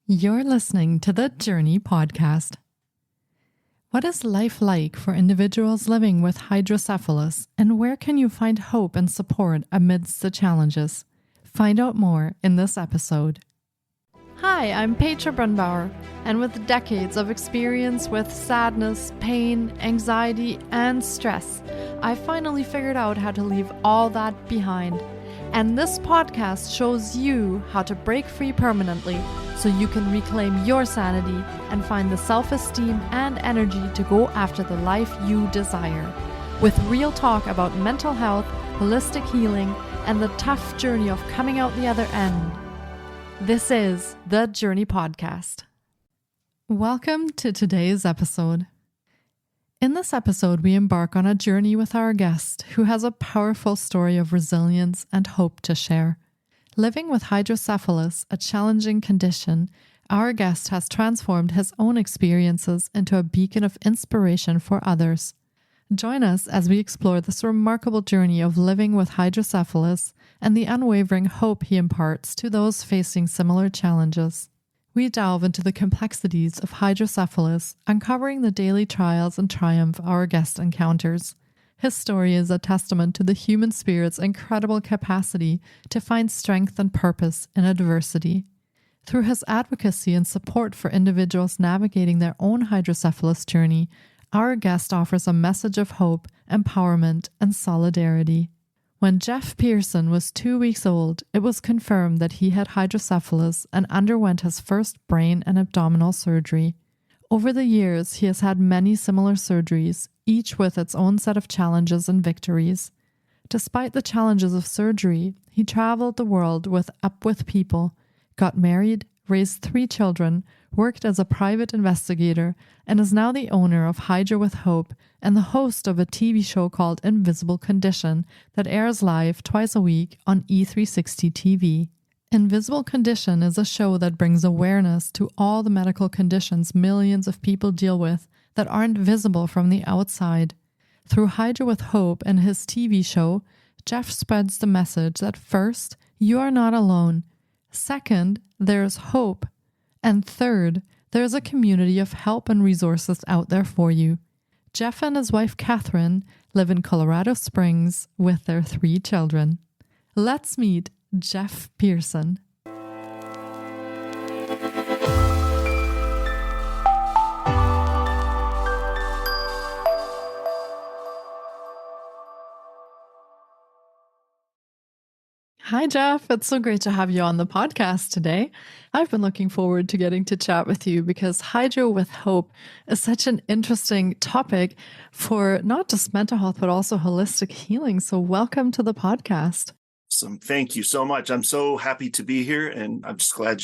You're listening to the Journey podcast. What is life like for individuals living with hydrocephalus, and where can you find hope and support amidst the challenges? Find out more in this episode. Hi, I'm Petra Brunbauer, and with decades of experience with sadness, pain, anxiety, and stress, I finally figured out how to leave all that behind. And this podcast shows you how to break free permanently so you can reclaim your sanity and find the self-esteem and energy to go after the life you desire. With real talk about mental health, holistic healing, and the tough journey of coming out the other end. This is the Journey Podcast. Welcome to today's episode. In this episode, we embark on a journey with our guest who has a powerful story of resilience and hope to share. Living with hydrocephalus, a challenging condition, our guest has transformed his own experiences into a beacon of inspiration for others. Join us as we explore this remarkable journey of living with hydrocephalus and the unwavering hope he imparts to those facing similar challenges. We delve into the complexities of hydrocephalus, uncovering the daily trials and triumph our guest encounters. His story is a testament to the human spirit's incredible capacity to find strength and purpose in adversity. Through his advocacy and support for individuals navigating their own hydrocephalus journey, our guest offers a message of hope, empowerment, and solidarity. When Jeff Pearson was 2 weeks old, it was confirmed that he had hydrocephalus and underwent his first brain and abdominal surgery. Over the years, he has had many similar surgeries, each with its own set of challenges and victories. Despite the challenges of surgery, he traveled the world with people, got married, raised 3 children, worked as a private investigator, and is now the owner of Hydro with Hope and the host of a TV show called Invisible Condition that airs live twice a week on E360 TV. Invisible Condition is a show that brings awareness to all the medical conditions millions of people deal with that aren't visible from the outside. Through Hydro with Hope and his TV show, Jeff spreads the message that first, you are not alone. Second, there's hope. And third, there's a community of help and resources out there for you. Jeff and his wife Catherine live in Colorado Springs with their 3 children. Let's meet Jeff Pearson. Hi, Jeff. It's so great to have you on the podcast today. I've been looking forward to getting to chat with you because Hydro with Hope is such an interesting topic for not just mental health, but also holistic healing. So welcome to the podcast. Thank you so much. I'm so happy to be here, and I'm just glad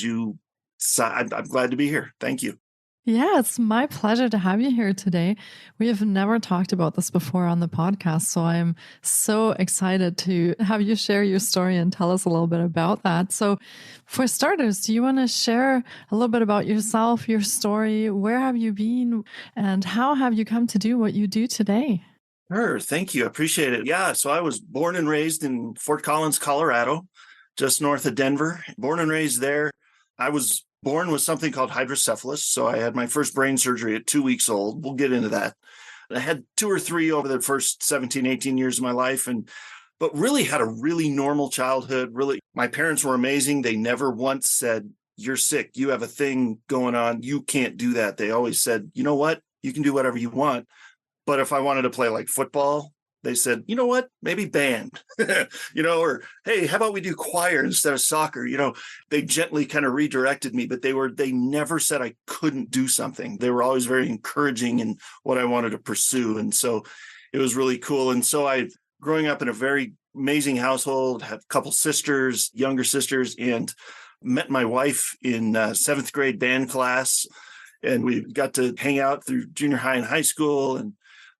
I'm glad to be here. Thank you. Yeah, it's my pleasure to have you here today. We have never talked about this before on the podcast, so I'm so excited to have you share your story and tell us a little bit about that. So for starters, do you want to share a little bit about yourself, your story? Where have you been, and how have you come to do what you do today? Sure. Thank you. I appreciate it. Yeah. So I was born and raised in Fort Collins, Colorado, just north of Denver. Born and raised there. I was born with something called hydrocephalus. So I had my first brain surgery at 2 weeks old. We'll get into that. I had 2 or 3 over the first 17, 18 years of my life, but really had a really normal childhood. Really, my parents were amazing. They never once said, you're sick. You have a thing going on. You can't do that. They always said, you know what? You can do whatever you want. But if I wanted to play like football, they said, you know what, maybe band, or, hey, how about we do choir instead of soccer? They gently kind of redirected me, but they never said I couldn't do something. They were always very encouraging in what I wanted to pursue. And so it was really cool. And so growing up in a very amazing household, had a couple sisters, younger sisters, and met my wife in 7th grade band class. And we got to hang out through junior high and high school and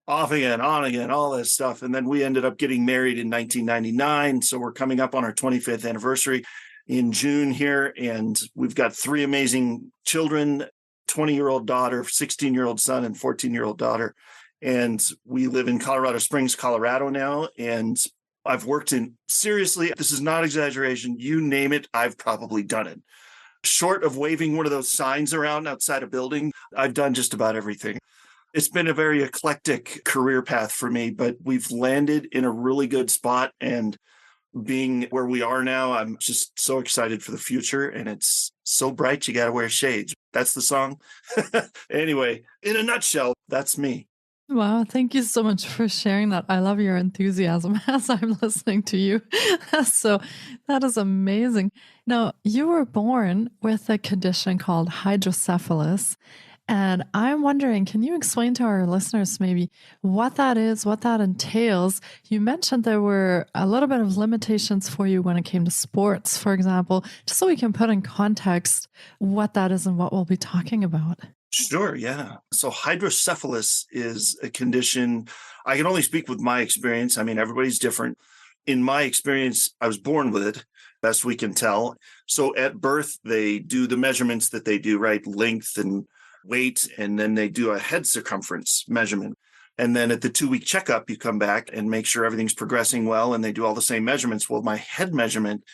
off again, on again, all this stuff. And then we ended up getting married in 1999. So we're coming up on our 25th anniversary in June here. And we've got 3 amazing children, 20-year-old daughter, 16-year-old son, and 14-year-old daughter. And we live in Colorado Springs, Colorado now. And I've worked in, seriously, this is not exaggeration, you name it, I've probably done it. Short of waving one of those signs around outside a building, I've done just about everything. It's been a very eclectic career path for me, but we've landed in a really good spot. And being where we are now, I'm just so excited for the future. And it's so bright, you got to wear shades. That's the song. Anyway, in a nutshell, that's me. Wow, thank you so much for sharing that. I love your enthusiasm as I'm listening to you. So that is amazing. Now, you were born with a condition called hydrocephalus. And I'm wondering, can you explain to our listeners maybe what that is, what that entails? You mentioned there were a little bit of limitations for you when it came to sports, for example, just so we can put in context what that is and what we'll be talking about. Sure, yeah. So hydrocephalus is a condition. I can only speak with my experience. I mean, everybody's different. In my experience, I was born with it, best we can tell. So at birth, they do the measurements that they do, right? Length and weight, and then they do a head circumference measurement. And then at the 2-week checkup, you come back and make sure everything's progressing well, and they do all the same measurements. Well, my head measurement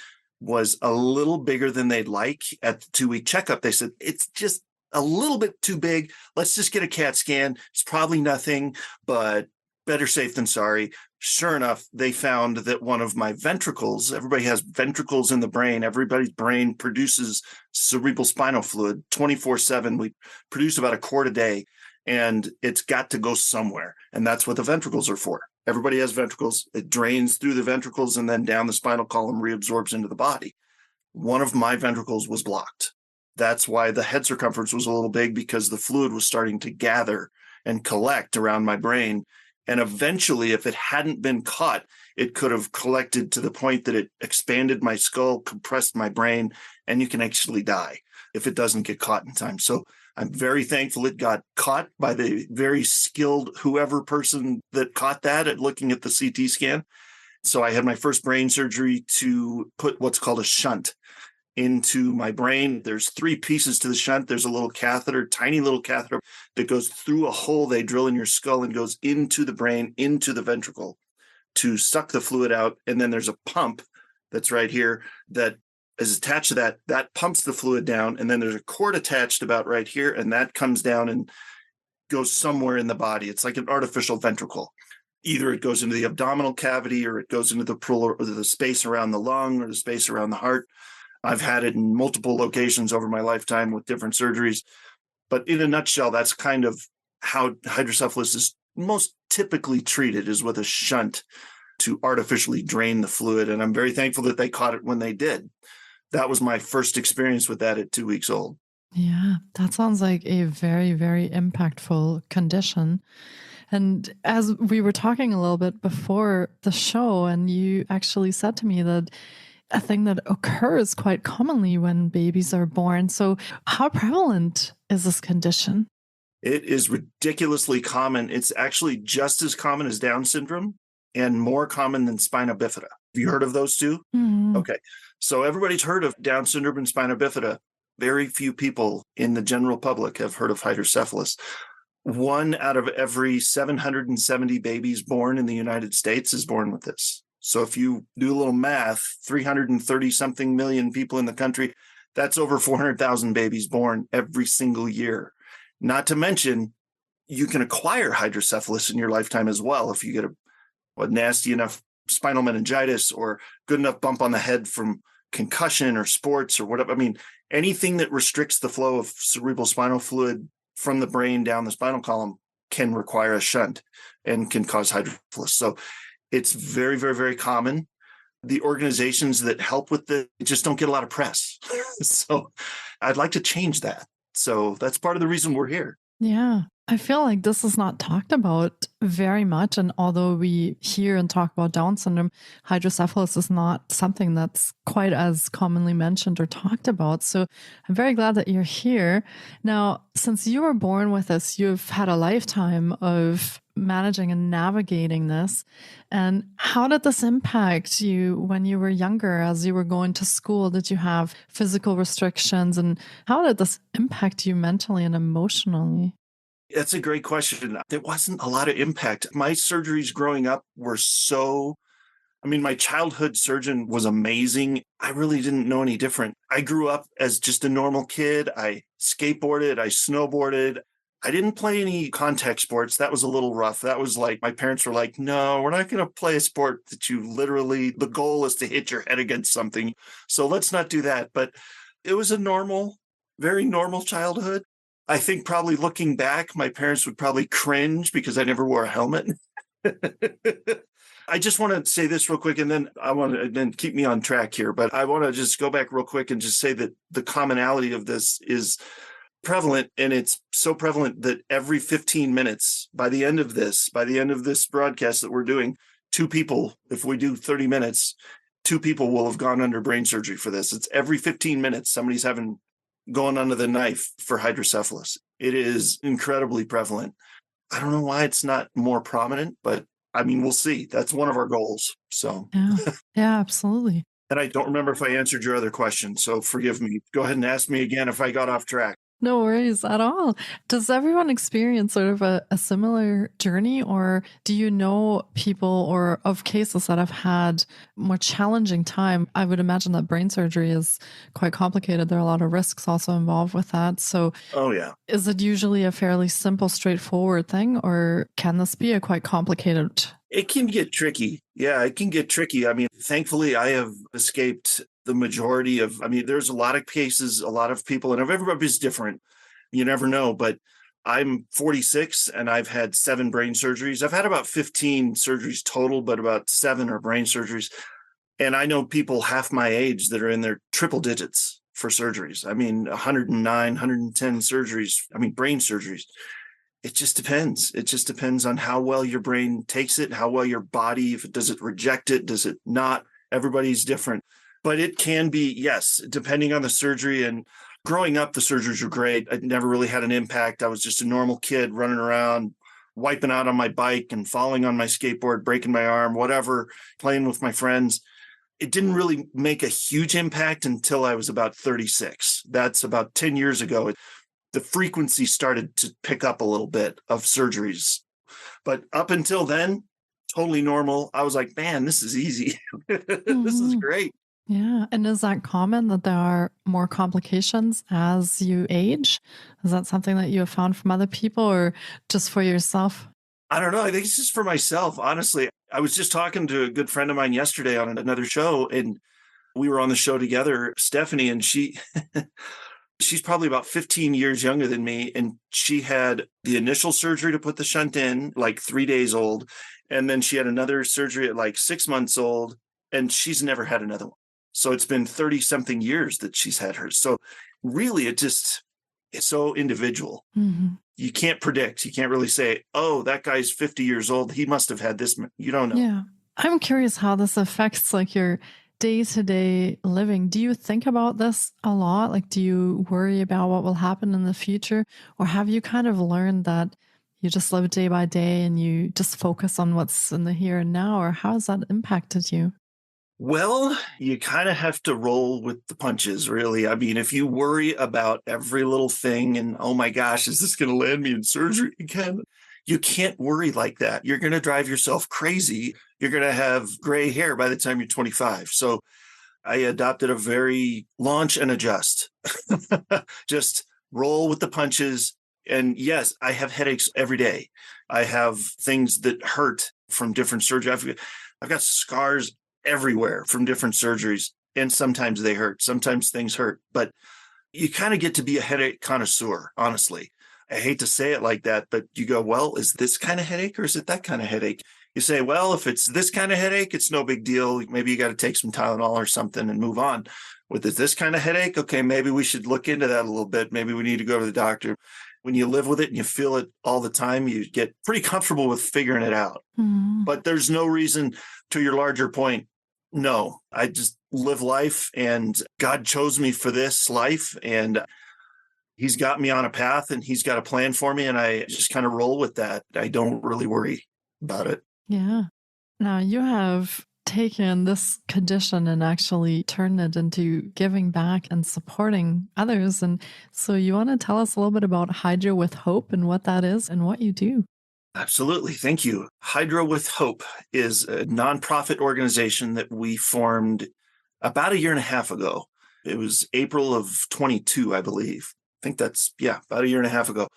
was a little bigger than they'd like. At the 2-week checkup, they said, it's just a little bit too big. Let's just get a CAT scan. It's probably nothing, but better safe than sorry. Sure enough, they found that one of my ventricles, everybody has ventricles in the brain. Everybody's brain produces cerebral spinal fluid 24/7. We produce about a quart a day, and it's got to go somewhere. And that's what the ventricles are for. Everybody has ventricles. It drains through the ventricles and then down the spinal column, reabsorbs into the body. One of my ventricles was blocked. That's why the head circumference was a little big, because the fluid was starting to gather and collect around my brain. And eventually, if it hadn't been caught, it could have collected to the point that it expanded my skull, compressed my brain, and you can actually die if it doesn't get caught in time. So I'm very thankful it got caught by the very skilled whoever person that caught that at looking at the CT scan. So I had my first brain surgery to put what's called a shunt into my brain. There's 3 pieces to the shunt. There's a little catheter, tiny little catheter that goes through a hole they drill in your skull and goes into the brain, into the ventricle to suck the fluid out. And then there's a pump that's right here that is attached to that. That pumps the fluid down. And then there's a cord attached about right here. And that comes down and goes somewhere in the body. It's like an artificial ventricle. Either it goes into the abdominal cavity, or it goes into the space around the lung, or the space around the heart. I've had it in multiple locations over my lifetime with different surgeries. But in a nutshell, that's kind of how hydrocephalus is most typically treated, is with a shunt to artificially drain the fluid. And I'm very thankful that they caught it when they did. That was my first experience with that at 2 weeks old. Yeah, that sounds like a very, very impactful condition. And as we were talking a little bit before the show, and you actually said to me that a thing that occurs quite commonly when babies are born. So how prevalent is this condition? It is ridiculously common. It's actually just as common as Down syndrome and more common than spina bifida. Have you heard of those two? Mm-hmm. Okay. So everybody's heard of Down syndrome and spina bifida. Very few people in the general public have heard of hydrocephalus. 1 out of every 770 babies born in the United States is born with this. So if you do a little math, 330 something million people in the country, that's over 400,000 babies born every single year. Not to mention, you can acquire hydrocephalus in your lifetime as well if you get a nasty enough spinal meningitis or good enough bump on the head from concussion or sports or whatever. I mean, anything that restricts the flow of cerebral spinal fluid from the brain down the spinal column can require a shunt and can cause hydrocephalus. So it's very, very, very common. The organizations that help with it just don't get a lot of press. So I'd like to change that. So that's part of the reason we're here. Yeah. I feel like this is not talked about very much. And although we hear and talk about Down syndrome, hydrocephalus is not something that's quite as commonly mentioned or talked about. So I'm very glad that you're here. Now, since you were born with this, you've had a lifetime of managing and navigating this. And how did this impact you when you were younger, as you were going to school? Did you have physical restrictions? And how did this impact you mentally and emotionally? That's a great question. There wasn't a lot of impact. My surgeries growing up were so I mean, my childhood surgeon was amazing. I really didn't know any different. I grew up as just a normal kid. I skateboarded, I snowboarded. I didn't play any contact sports. That was a little rough. That was like, my parents were like, no, we're not going to play a sport that you literally, the goal is to hit your head against something. So let's not do that. But it was a normal, very normal childhood. I think probably looking back, my parents would probably cringe because I never wore a helmet. I just want to say this real quick, and then I want to then keep me on track here. But I want to just go back real quick and just say that the commonality of this is prevalent, and it's so prevalent that every 15 minutes, by the end of this broadcast that we're doing, two people, if we do 30 minutes, two people will have gone under brain surgery for this. It's every 15 minutes somebody's going under the knife for hydrocephalus. It is incredibly prevalent. I don't know why it's not more prominent, but I mean, we'll see. That's one of our goals. So, yeah, absolutely. And I don't remember if I answered your other question, so forgive me. Go ahead and ask me again if I got off track. No worries at all. Does everyone experience sort of a similar journey, or do you know people or of cases that have had more challenging time? I would imagine that brain surgery is quite complicated. There are a lot of risks also involved with that. So, oh yeah, is it usually a fairly simple, straightforward thing, or can this be a quite complicated? It can get tricky. Yeah, it can get tricky. I mean, thankfully, I have escaped the majority of, I mean, there's a lot of cases, a lot of people, and everybody's different. You never know, but I'm 46 and I've had 7 brain surgeries. I've had about 15 surgeries total, but about 7 are brain surgeries. And I know people half my age that are in their triple digits for surgeries. I mean, 109, 110 surgeries. I mean, brain surgeries. It just depends. It just depends on how well your brain takes it, how well your body, does it reject it, does it not? Everybody's different. But it can be, yes, depending on the surgery. And growing up, the surgeries were great. I never really had an impact. I was just a normal kid running around, wiping out on my bike and falling on my skateboard, breaking my arm, whatever, playing with my friends. It didn't really make a huge impact until I was about 36. That's about 10 years ago. The frequency started to pick up a little bit of surgeries. But up until then, totally normal. I was like, man, this is easy. This is great. Yeah. And is that common that there are more complications as you age? Is that something that you have found from other people or just for yourself? I don't know. I think it's just for myself, honestly. I was just talking to a good friend of mine yesterday on another show, and we were on the show together, Stephanie, and she's probably about 15 years younger than me. And she had the initial surgery to put the shunt in, like 3 days old. And then she had another surgery at like 6 months old, and she's never had another one. So it's been 30 something years that she's had hers. So really, it's so individual. Mm-hmm. You can't predict. You can't really say, oh, that guy's 50 years old. He must have had this. You don't know. Yeah. I'm curious how this affects like your day-to-day living. Do you think about this a lot? Like, do you worry about what will happen in the future? Or have you kind of learned that you just live day by day and you just focus on what's in the here and now? Or how has that impacted you? Well, you kind of have to roll with the punches, really. I mean, if you worry about every little thing and, oh my gosh, is this going to land me in surgery again? You can't worry like that. You're going to drive yourself crazy. You're going to have gray hair by the time you're 25. So I adopted a very launch and adjust. Just roll with the punches. And yes, I have headaches every day. I have things that hurt from different surgery. I've got scars everywhere from different surgeries, and sometimes they hurt. Sometimes things hurt, but you kind of get to be a headache connoisseur, honestly. I hate to say it like that, but you go, well, is this kind of headache or is it that kind of headache? You say, well, if it's this kind of headache, it's no big deal. Maybe you got to take some Tylenol or something and move on. With this kind of headache, okay, maybe we should look into that a little bit. Maybe we need to go to the doctor. When you live with it and you feel it all the time, you get pretty comfortable with figuring it out. Mm-hmm. But there's no reason, to your larger point, no, I just live life, and God chose me for this life, and he's got me on a path and he's got a plan for me, and I just kind of roll with that. I don't really worry about it. Yeah. Now you have taken this condition and actually turned it into giving back and supporting others. And so you want to tell us a little bit about Hydro with Hope and what that is and what you do? Absolutely. Thank you. Hydro with Hope is a nonprofit organization that we formed about a year and a half ago. It was April of 22, I believe. I think that's, yeah, about a year and a half ago.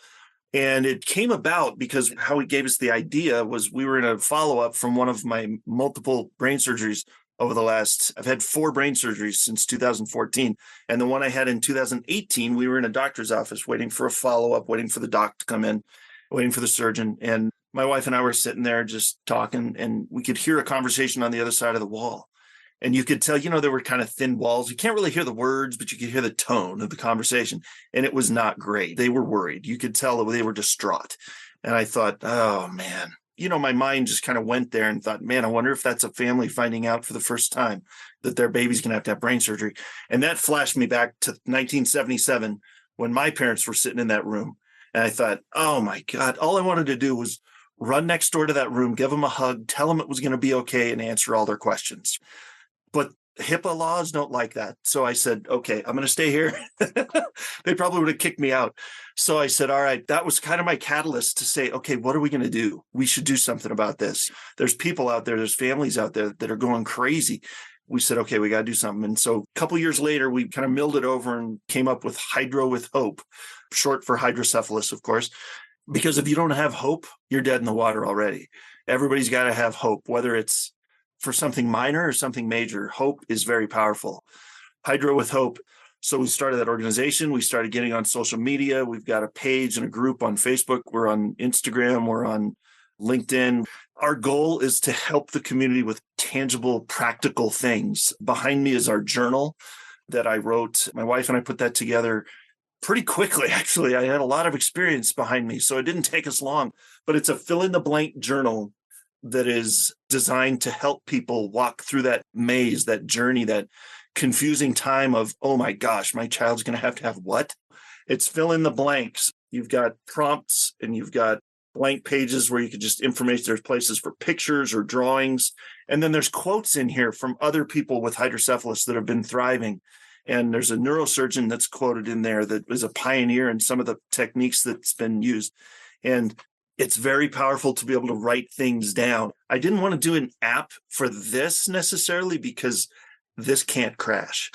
And it came about because how he gave us the idea was we were in a follow-up from one of my multiple brain surgeries I've had 4 brain surgeries since 2014. And the one I had in 2018, we were in a doctor's office waiting for a follow-up, waiting for the doc to come in, waiting for the surgeon. And my wife and I were sitting there just talking, and we could hear a conversation on the other side of the wall. And you could tell, there were kind of thin walls. You can't really hear the words, but you could hear the tone of the conversation. And it was not great. They were worried. You could tell they were distraught. And I thought, oh, man. My mind just kind of went there and thought, man, I wonder if that's a family finding out for the first time that their baby's going to have brain surgery. And that flashed me back to 1977 when my parents were sitting in that room. And I thought, oh, my God, all I wanted to do was run next door to that room, give them a hug, tell them it was going to be okay, and answer all their questions. But HIPAA laws don't like that. So I said, okay, I'm going to stay here. They probably would have kicked me out. So I said, all right, that was kind of my catalyst to say, okay, what are we going to do? We should do something about this. There's people out there, there's families out there that are going crazy. We said, okay, we got to do something. And so a couple of years later, we kind of milled it over and came up with Hydro with Hope, short for hydrocephalus, of course, because if you don't have hope, you're dead in the water already. Everybody's got to have hope, whether it's for something minor or something major. Hope is very powerful. Hydro with Hope. So we started that organization. We started getting on social media. We've got a page and a group on Facebook. We're on Instagram. We're on LinkedIn. Our goal is to help the community with tangible, practical things. Behind me is our journal that I wrote. My wife and I put that together pretty quickly, actually. I had a lot of experience behind me, so it didn't take us long. But it's a fill-in-the-blank journal that is designed to help people walk through that maze, that journey, that confusing time of, oh my gosh, my child's going to have what? It's fill in the blanks. You've got prompts and you've got blank pages where you could just information. There's places for pictures or drawings. And then there's quotes in here from other people with hydrocephalus that have been thriving. And there's a neurosurgeon that's quoted in there that is a pioneer in some of the techniques that's been used. And it's very powerful to be able to write things down. I didn't want to do an app for this necessarily because this can't crash.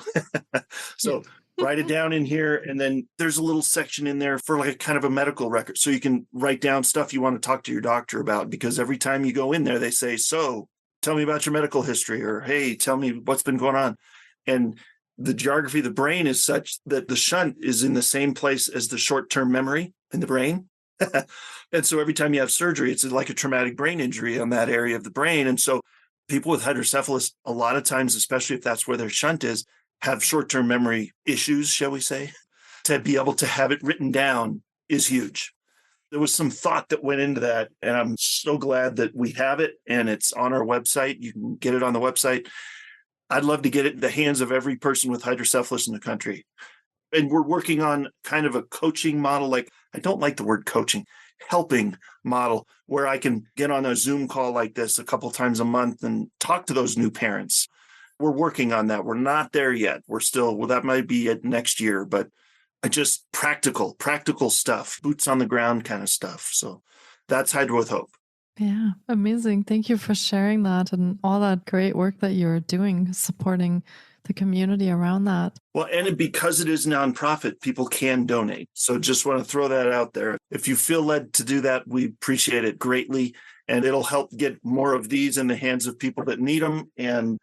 So write it down in here. And then there's a little section in there for like a kind of a medical record. So you can write down stuff you want to talk to your doctor about, because every time you go in there, they say, so tell me about your medical history, or, hey, tell me what's been going on. And the geography of the brain is such that the shunt is in the same place as the short-term memory in the brain. And so every time you have surgery, it's like a traumatic brain injury on that area of the brain. And so people with hydrocephalus, a lot of times, especially if that's where their shunt is, have short-term memory issues, shall we say. To be able to have it written down is huge. There was some thought that went into that, and I'm so glad that we have it, and it's on our website. You can get it on the website. I'd love to get it in the hands of every person with hydrocephalus in the country. And we're working on kind of a coaching model. Like, I don't like the word coaching, helping model, where I can get on a Zoom call like this a couple times a month and talk to those new parents. We're working on that. We're not there yet. We're still, well, that might be it next year, but just practical stuff, boots on the ground kind of stuff. So that's Hydro with Hope. Yeah, amazing. Thank you for sharing that and all that great work that you're doing, supporting the community around that. Well, and because it is nonprofit, people can donate. So just want to throw that out there. If you feel led to do that, we appreciate it greatly. And it'll help get more of these in the hands of people that need them. And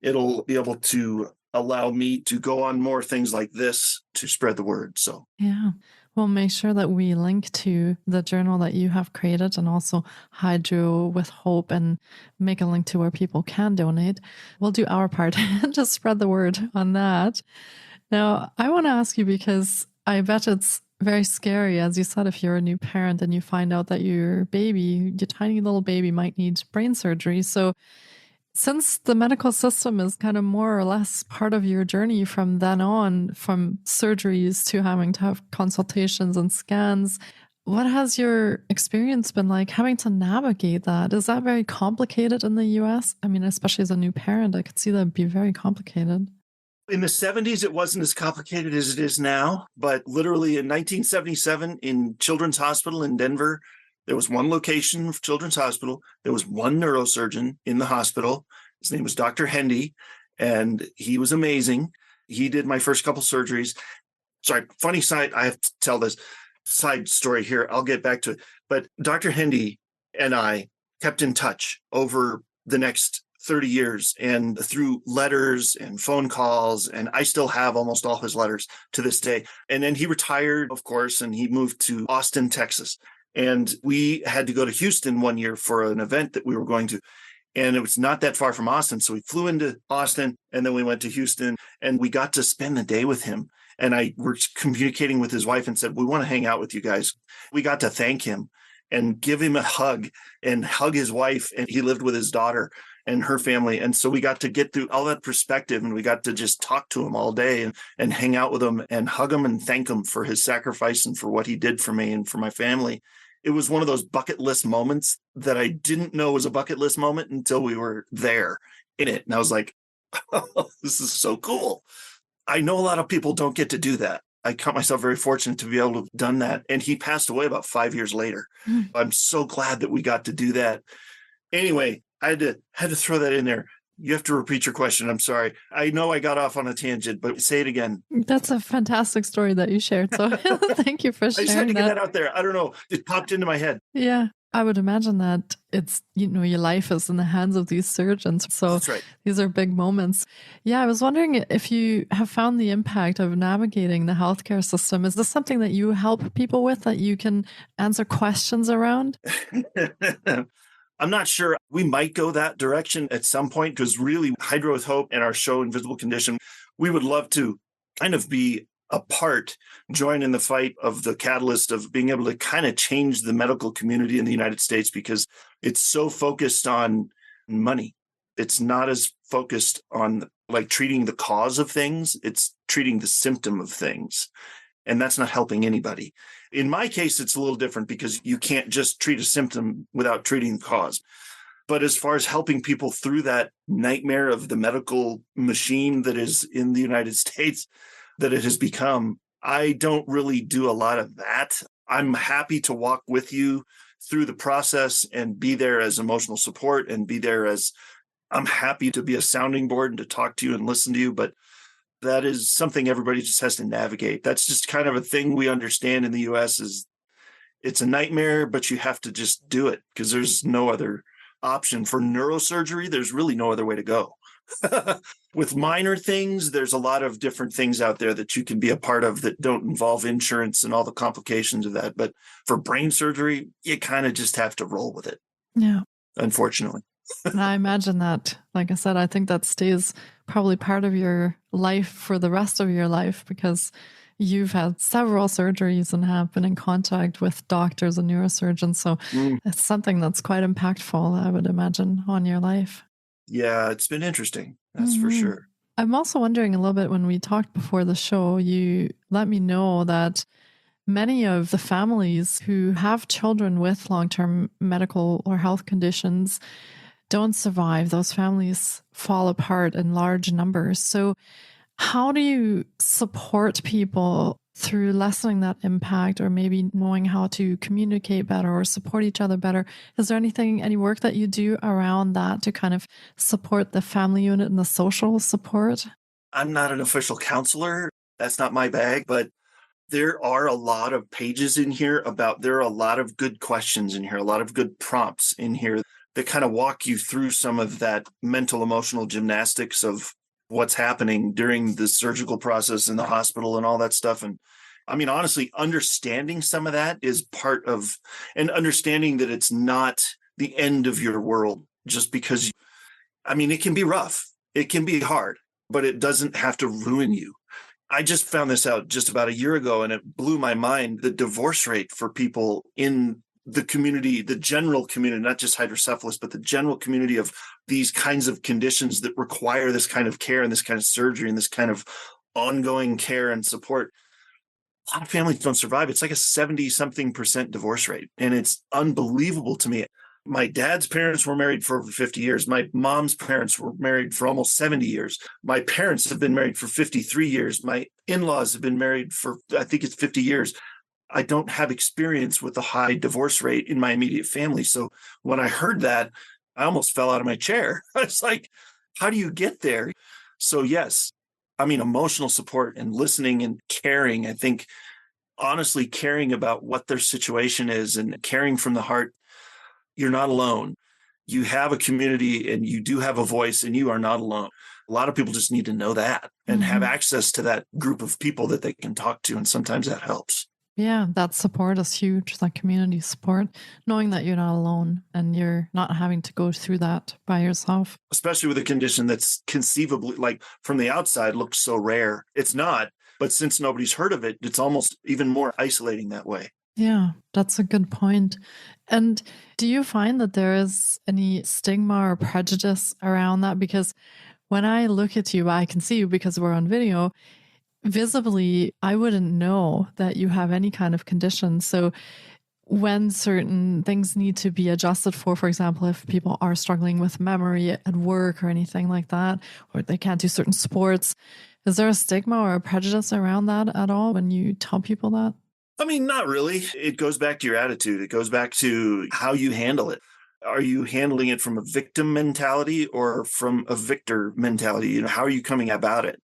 it'll be able to allow me to go on more things like this to spread the word. So, yeah. We'll make sure that we link to the journal that you have created and also Hydro with Hope, and make a link to where people can donate. We'll do our part to spread the word on that. Now, I want to ask you, because I bet it's very scary, as you said, if you're a new parent and you find out that your tiny little baby might need brain surgery. So since the medical system is kind of more or less part of your journey from then on, from surgeries to having to have consultations and scans, what has your experience been like having to navigate that? Is that very complicated in the US? I mean, especially as a new parent, I could see that be very complicated. In the 70s, it wasn't as complicated as it is now, but literally in 1977 in Children's Hospital in Denver, There was one location of Children's Hospital. There was one neurosurgeon in the hospital. His name was Dr. Hendy, and he was amazing. He did my first couple surgeries. Sorry, funny side, I have to tell this side story here. I'll get back to it. But Dr. Hendy and I kept in touch over the next 30 years and through letters and phone calls. And I still have almost all his letters to this day. And then he retired, of course, and he moved to Austin, Texas. And we had to go to Houston one year for an event that we were going to. And it was not that far from Austin. So we flew into Austin and then we went to Houston and we got to spend the day with him. And I were communicating with his wife and said, we want to hang out with you guys. We got to thank him and give him a hug and hug his wife. And he lived with his daughter and her family. And so we got to get through all that perspective and we got to just talk to him all day and hang out with him and hug him and thank him for his sacrifice and for what he did for me and for my family. It was one of those bucket list moments that I didn't know was a bucket list moment until we were there in it. And I was like, oh, this is so cool. I know a lot of people don't get to do that. I count myself very fortunate to be able to have done that. And he passed away about 5 years later. I'm so glad that we got to do that. Anyway, I had to throw that in there. You have to repeat your question. I'm sorry. I know I got off on a tangent, but say it again. That's a fantastic story that you shared. So thank you for sharing I just had to that. get that out there. I don't know. It popped into my head. Yeah. I would imagine that it's, your life is in the hands of these surgeons. So That's right. These are big moments. Yeah. I was wondering if you have found the impact of navigating the healthcare system. Is this something that you help people with, that you can answer questions around? I'm not sure. We might go that direction at some point because really Hydro with Hope and our show Invisible Condition, we would love to kind of be a part, join in the fight of the catalyst of being able to kind of change the medical community in the United States because it's so focused on money. It's not as focused on like treating the cause of things. It's treating the symptom of things. And that's not helping anybody. In my case, it's a little different because you can't just treat a symptom without treating the cause. But as far as helping people through that nightmare of the medical machine that is in the United States, that it has become, I don't really do a lot of that. I'm happy to walk with you through the process and be there as emotional support and be there as I'm happy to be a sounding board and to talk to you and listen to you. But that is something everybody just has to navigate. That's just kind of a thing we understand in the US is it's a nightmare, but you have to just do it because there's no other option. For neurosurgery, there's really no other way to go. With minor things, there's a lot of different things out there that you can be a part of that don't involve insurance and all the complications of that. But for brain surgery, you kind of just have to roll with it. Yeah. Unfortunately. And I imagine that, like I said, I think that stays probably part of your life for the rest of your life because you've had several surgeries and have been in contact with doctors and neurosurgeons. So it's something that's quite impactful, I would imagine, on your life. Yeah, it's been interesting. That's for sure. I'm also wondering a little bit, when we talked before the show, you let me know that many of the families who have children with long-term medical or health conditions don't survive. Those families fall apart in large numbers. So how do you support people through lessening that impact, or maybe knowing how to communicate better or support each other better? Is there any work that you do around that to kind of support the family unit and the social support? I'm not an official counselor. That's not my bag, but there are a lot of pages in here there are a lot of good questions in here, a lot of good prompts in here that kind of walk you through some of that mental, emotional gymnastics of what's happening during the surgical process in the hospital and all that stuff. And I mean, honestly, understanding some of that is part of, and understanding that it's not the end of your world just because, it can be rough. It can be hard, but it doesn't have to ruin you. I just found this out just about a year ago, and it blew my mind. The divorce rate for people in the community, the general community, not just hydrocephalus, but the general community of these kinds of conditions that require this kind of care and this kind of surgery and this kind of ongoing care and support. A lot of families don't survive. It's like a 70-something% divorce rate. And it's unbelievable to me. My dad's parents were married for over 50 years. My mom's parents were married for almost 70 years. My parents have been married for 53 years. My in-laws have been married for, I think it's 50 years. I don't have experience with the high divorce rate in my immediate family. So when I heard that, I almost fell out of my chair. I was like, how do you get there? So yes, I mean, emotional support and listening and caring, I think honestly caring about what their situation is and caring from the heart, you're not alone. You have a community and you do have a voice and you are not alone. A lot of people just need to know that and have access to that group of people that they can talk to. And sometimes that helps. Yeah, that support is huge, that community support, knowing that you're not alone and you're not having to go through that by yourself. Especially with a condition that's conceivably, like from the outside, looks so rare. It's not, but since nobody's heard of it, it's almost even more isolating that way. Yeah, that's a good point. And do you find that there is any stigma or prejudice around that? Because when I look at you, I can see you because we're on video. Visibly, I wouldn't know that you have any kind of condition. So when certain things need to be adjusted for example, if people are struggling with memory at work or anything like that, or they can't do certain sports, is there a stigma or a prejudice around that at all when you tell people that? I mean, not really. It goes back to your attitude. It goes back to how you handle it. Are you handling it from a victim mentality or from a victor mentality? You know, how are you coming about it?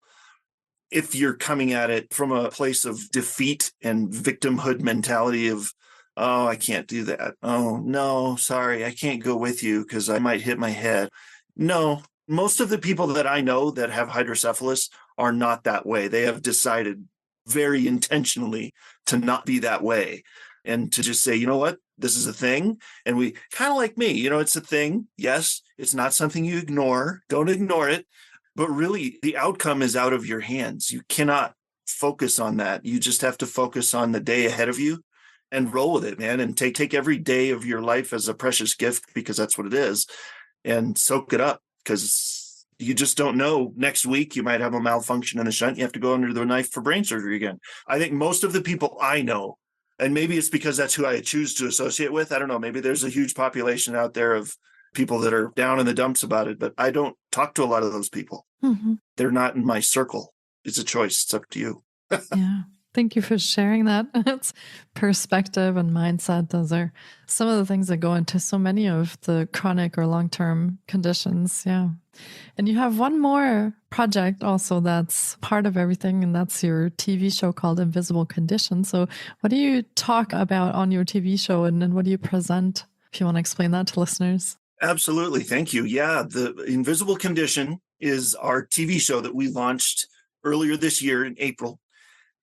If you're coming at it from a place of defeat and victimhood mentality of, oh, I can't do that. Oh, no, sorry, I can't go with you because I might hit my head. No, most of the people that I know that have hydrocephalus are not that way. They have decided very intentionally to not be that way and to just say, you know what, this is a thing. And we kind of like me, you know, it's a thing. Yes, it's not something you ignore. Don't ignore it. But really, the outcome is out of your hands. You cannot focus on that. You just have to focus on the day ahead of you and roll with it, man. And take every day of your life as a precious gift, because that's what it is, and soak it up, because you just don't know. Next week, you might have a malfunction in the shunt. You have to go under the knife for brain surgery again. I think most of the people I know, and maybe it's because that's who I choose to associate with. I don't know. Maybe there's a huge population out there of people that are down in the dumps about it, but I don't talk to a lot of those people. They're not in my circle. It's a choice. It's up to you. Yeah. Thank you for sharing that. It's perspective and mindset. Those are some of the things that go into so many of the chronic or long-term conditions. Yeah. And you have one more project also that's part of everything, and that's your TV show called Invisible Condition. So what do you talk about on your TV show, and then what do you present, if you want to explain that to listeners? Absolutely. Thank you. Yeah. The Invisible Condition is our TV show that we launched earlier this year in April.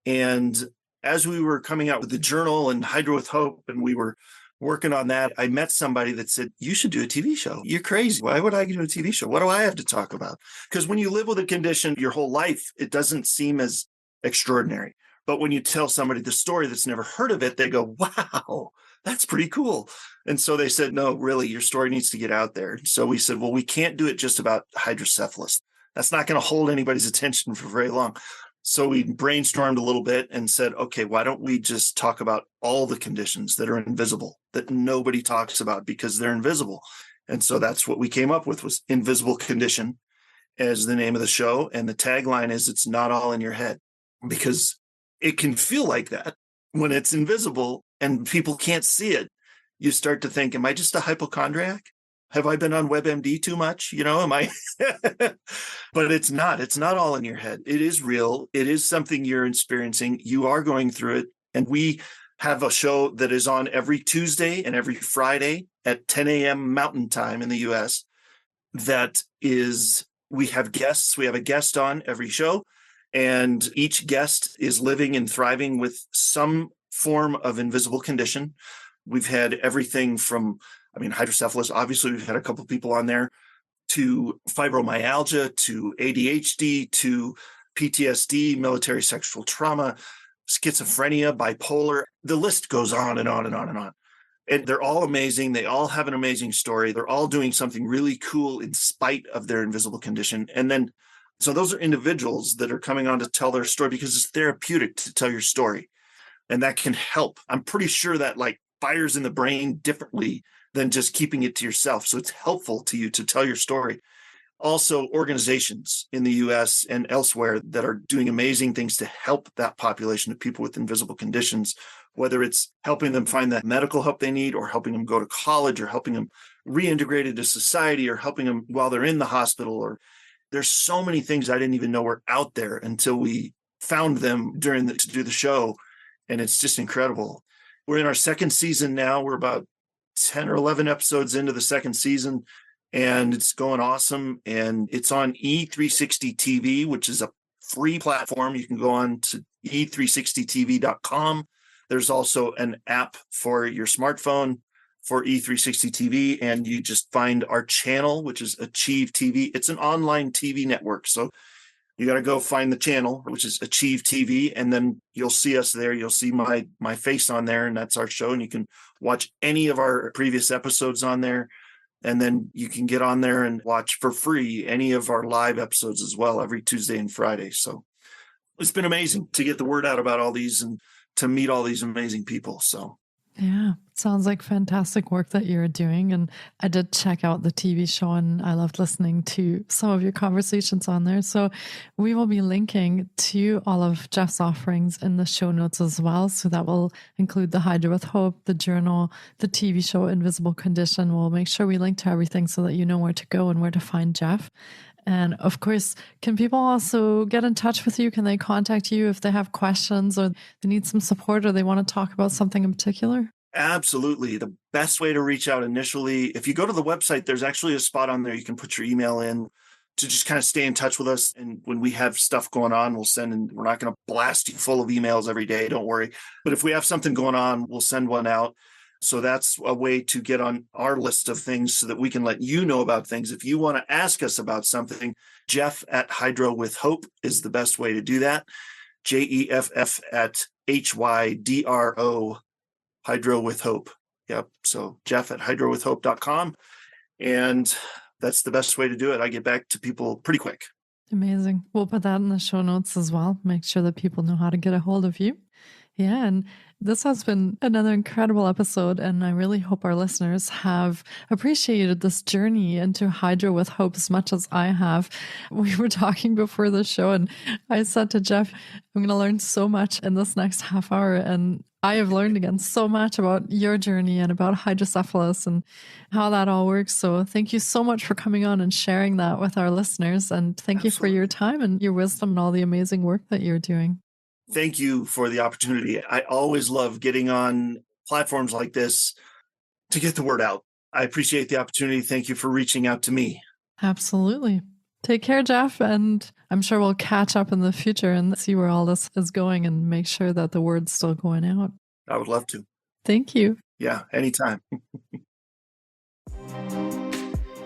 And as we were coming out with the journal and Hydro with Hope, and we were working on that, I met somebody that said, you should do a TV show. You're crazy. Why would I do a TV show? What do I have to talk about? Because when you live with a condition your whole life, it doesn't seem as extraordinary. But when you tell somebody the story that's never heard of it, they go, wow, that's pretty cool. And so they said, no, really, your story needs to get out there. So we said, well, we can't do it just about hydrocephalus. That's not going to hold anybody's attention for very long. So we brainstormed a little bit and said, okay, why don't we just talk about all the conditions that are invisible, that nobody talks about because they're invisible. And so that's what we came up with, was Invisible Condition as the name of the show. And the tagline is, it's not all in your head, because it can feel like that when it's invisible and people can't see it. You start to think, am I just a hypochondriac? Have I been on WebMD too much? You know, am I? But it's not all in your head. It is real. It is something you're experiencing. You are going through it. And we have a show that is on every Tuesday and every Friday at 10 a.m. Mountain Time in the US. That is, we have guests. We have a guest on every show. And each guest is living and thriving with some form of invisible condition. We've had everything from, hydrocephalus, obviously we've had a couple of people on there, to fibromyalgia, to ADHD, to PTSD, military sexual trauma, schizophrenia, bipolar. The list goes on and on and on and on. And they're all amazing. They all have an amazing story. They're all doing something really cool in spite of their invisible condition. And then, so those are individuals that are coming on to tell their story because it's therapeutic to tell your story. And that can help. I'm pretty sure that fires in the brain differently than just keeping it to yourself. So it's helpful to you to tell your story. Also, organizations in the US and elsewhere that are doing amazing things to help that population of people with invisible conditions whether it's helping them find that medical help they need or helping them go to college or helping them reintegrate into society or helping them while they're in the hospital. Or there's so many things I didn't even know were out there until we found them to do the show. And it's just incredible. We're in our second season now. We're about 10 or 11 episodes into the second season, and it's going awesome. And it's on E360 TV, which is a free platform. You can go on to e360tv.com. There's also an app for your smartphone for E360 TV, and you just find our channel, which is Achieve TV. It's an online TV network. So you got to go find the channel, which is Achieve TV, and then you'll see us there. You'll see my face on there, and that's our show. And you can watch any of our previous episodes on there. And then you can get on there and watch for free any of our live episodes as well, every Tuesday and Friday. So it's been amazing to get the word out about all these and to meet all these amazing people. So yeah, sounds like fantastic work that you're doing. And I did check out the TV show and I loved listening to some of your conversations on there. So we will be linking to all of Jeff's offerings in the show notes as well. So that will include the Hydro with Hope, the journal, the TV show Invisible Condition. We'll make sure we link to everything so that you know where to go and where to find Jeff. And of course, can people also get in touch with you? Can they contact you if they have questions or they need some support or they want to talk about something in particular? Absolutely. The best way to reach out initially, if you go to the website, there's actually a spot on there you can put your email in to just kind of stay in touch with us. And when we have stuff going on, we'll send, and we're not going to blast you full of emails every day. Don't worry. But if we have something going on, we'll send one out. So that's a way to get on our list of things so that we can let you know about things. If you want to ask us about something, Jeff at Hydro with Hope is the best way to do that. JEFF at HYDRO, Hydro with Hope. Yep. So Jeff at hydrowithhope.com. And that's the best way to do it. I get back to people pretty quick. Amazing. We'll put that in the show notes as well. Make sure that people know how to get a hold of you. Yeah. And this has been another incredible episode, and I really hope our listeners have appreciated this journey into Hydro with Hope as much as I have. We were talking before the show, and I said to Jeff, I'm going to learn so much in this next half hour, and I have learned again so much about your journey and about hydrocephalus and how that all works. So thank you so much for coming on and sharing that with our listeners, and thank you for your time and your wisdom and all the amazing work that you're doing. Thank you for the opportunity. I always love getting on platforms like this to get the word out. I appreciate the opportunity. Thank you for reaching out to me. Absolutely. Take care, Jeff. And I'm sure we'll catch up in the future and see where all this is going and make sure that the word's still going out. I would love to. Thank you. Yeah, anytime.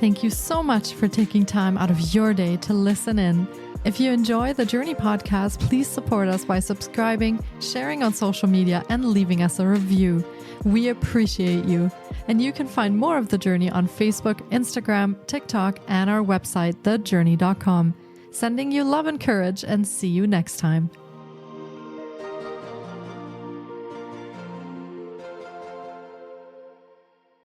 Thank you so much for taking time out of your day to listen in. If you enjoy the Journey podcast, please support us by subscribing, sharing on social media, and leaving us a review. We appreciate you. And you can find more of The Journey on Facebook, Instagram, TikTok, and our website, thejourney.com. Sending you love and courage, and see you next time.